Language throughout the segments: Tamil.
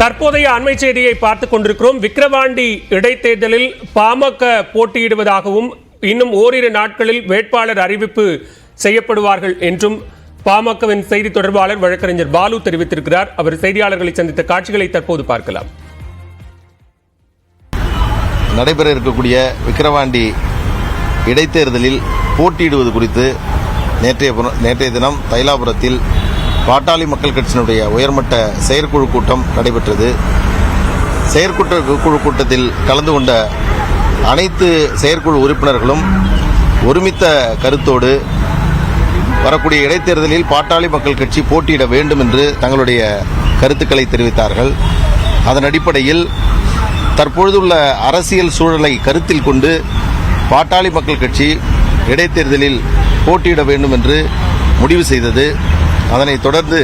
தற்போதைய அண்மை செய்தியை பார்த்துக் கொண்டிருக்கிறோம். விக்கிரவாண்டி இடைத்தேர்தலில் பாமக போட்டியிடுவதாகவும் இன்னும் ஓரிரு நாட்களில் வேட்பாளர் அறிவிப்பு செய்யப்படுவார்கள் என்றும் பாமகவின் செய்தி தொடர்பாளர் வழக்கறிஞர் பாலு தெரிவித்திருக்கிறார். அவர் செய்தியாளர்களை சந்தித்த காட்சிகளை தற்போது பார்க்கலாம். நடைபெற இருக்கக்கூடிய விக்கிரவாண்டி இடைத்தேர்தலில் போட்டியிடுவது குறித்து நேற்றைய தினம் தைலாபுரத்தில் பாட்டாளி மக்கள் கட்சியினுடைய உயர்மட்ட செயற்குழு கூட்டம் நடைபெற்றது. செயற்குழு கூட்டத்தில் கலந்து கொண்ட அனைத்து செயற்குழு உறுப்பினர்களும் ஒருமித்த கருத்தோடு வரக்கூடிய இடைத்தேர்தலில் பாட்டாளி மக்கள் கட்சி போட்டியிட வேண்டும் என்று தங்களுடைய கருத்துக்களை தெரிவித்தார்கள். அதன் அடிப்படையில் தற்பொழுதுள்ள அரசியல் சூழலை கருத்தில் கொண்டு பாட்டாளி மக்கள் கட்சி இடைத்தேர்தலில் போட்டியிட வேண்டும் என்று முடிவு செய்தது. அதனைத் தொடர்ந்து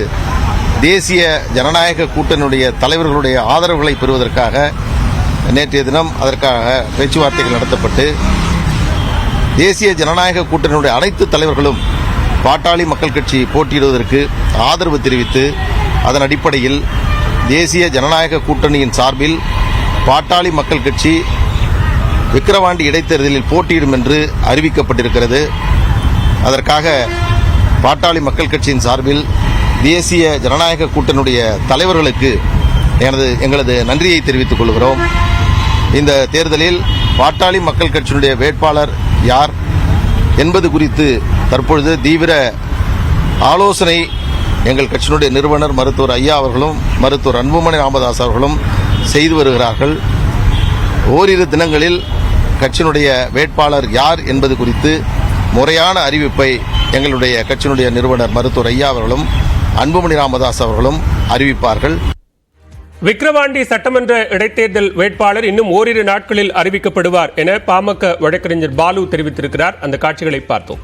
தேசிய ஜனநாயக கூட்டணியுடைய தலைவர்களுடைய ஆதரவுகளை பெறுவதற்காக நேற்றைய தினம் அதற்காக பேச்சுவார்த்தைகள் நடத்தப்பட்டு தேசிய ஜனநாயக கூட்டணியுடைய அனைத்து தலைவர்களும் பாட்டாளி மக்கள் கட்சி போட்டியிடுவதற்கு ஆதரவு தெரிவித்து அதன் அடிப்படையில் தேசிய ஜனநாயக கூட்டணியின் சார்பில் பாட்டாளி மக்கள் கட்சி விக்கிரவாண்டி இடைத்தேர்தலில் போட்டியிடும் என்று அறிவிக்கப்பட்டிருக்கிறது. அதற்காக பாட்டாளி மக்கள் கட்சியின் சார்பில் தேசிய ஜனநாயக கூட்டணியுடைய தலைவர்களுக்கு எங்களது நன்றியை தெரிவித்துக் கொள்கிறோம். இந்த தேர்தலில் பாட்டாளி மக்கள் கட்சியினுடைய வேட்பாளர் யார் என்பது குறித்து தற்பொழுது தீவிர ஆலோசனை எங்கள் கட்சியினுடைய நிறுவனர் மருத்துவர் ஐயா அவர்களும் மருத்துவர் அன்புமணி ராமதாஸ் அவர்களும் செய்து வருகிறார்கள். ஓரிரு தினங்களில் கட்சியினுடைய வேட்பாளர் யார் என்பது குறித்து முறையான அறிவிப்பை எங்களுடைய கட்சியினுடைய நிறுவனர் மருத்துவர் ஐயா அவர்களும் அன்புமணி ராமதாஸ் அவர்களும் அறிவிப்பார்கள். விக்கிரவாண்டி சட்டமன்ற இடைத்தேர்தல் வேட்பாளர் இன்னும் ஓரிரு நாட்களில் அறிவிக்கப்படுவார் என பாமக வழக்கறிஞர் பாலு தெரிவித்திருக்கிறார். அந்த காட்சிகளை பார்த்தோம்.